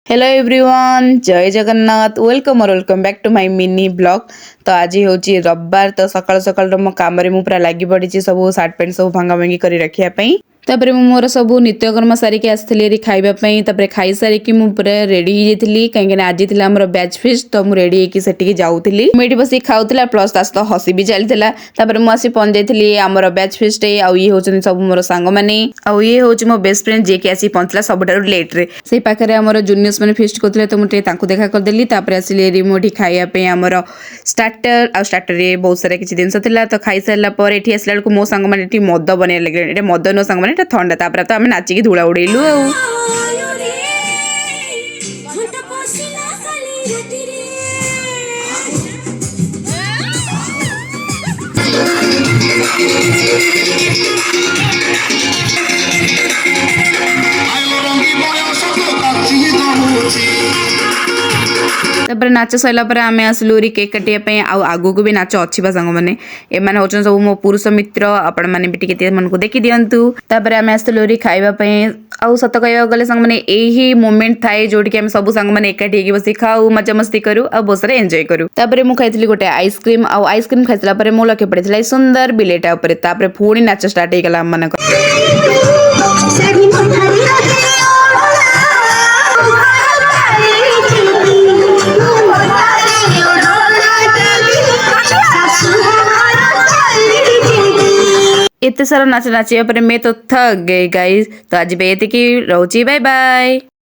Hello everyone, Jai Jagannath. Welcome और welcome back to my mini blog. तो आज हूँ रविवार। तो सकाल सकाल मो काम मु पूरा लगी पड़ी सब सार्ट पैंट सब भांगा भांगी कर रखापी। तापर मु मोर सब नित्यकर्म सारिकी आसती खावाई। तापर खाई सारिकी मु पूरा रेडी हो जाती कहीं आज आम बैच फिस्ट। तो मुझे रेडी होगी जाऊली मुझे बस खाऊला प्लस ता सहित हसी भी चलता। तापर मुझे पहुंच जाइली आमर बैच फिस्ट ये हूँ सब मोर सांग मैंने ये हूँ मो बेस्ट फ्रेंड जी की आसी पहुंचला सब लेट्रे से पाखे आमर जूनियर्स मैंने फिस्ट करते। तो मुझे देखा करदेली आसिली मोटी खायापी आमर स्टार्टर आ स्टार्टर बहुत सारा किसी जिन तो खाई सारापर ये आसला बेलू मो सांग मैंने मद बन लगे मद नो सांग मैंने थंडा तापर तो आम नाचिकी धूला उड़ेलु तापर नाच सरला आम आसलू केक काटापी आगू को भी नाच अच्छी सांग मैंने एम हूँ सब मो पुरुष मित्र आपण मैंने भी टे मन को देखी दिंतु। तापर आम आसलू खावाई आउ सत कह गले सांग मैंने यही मोमेंट थाए जोटि कि सब सांग मैंने एकाठी बस खाऊ मजा मस्ती करूँ आ बहुत सारा एंजॉय करूँ। तापर मुझे खाई गोटे आइसक्रीम आइसक्रीम खाई सारा मो लक्ष्य पड़ी सुंदर बिलेटा पुणी नाच स्टार्ट हो गला आम मान इतने सारा नाच नाचिया मैं तो थक गई गाइस। तो आज ये रोची बाय बाय।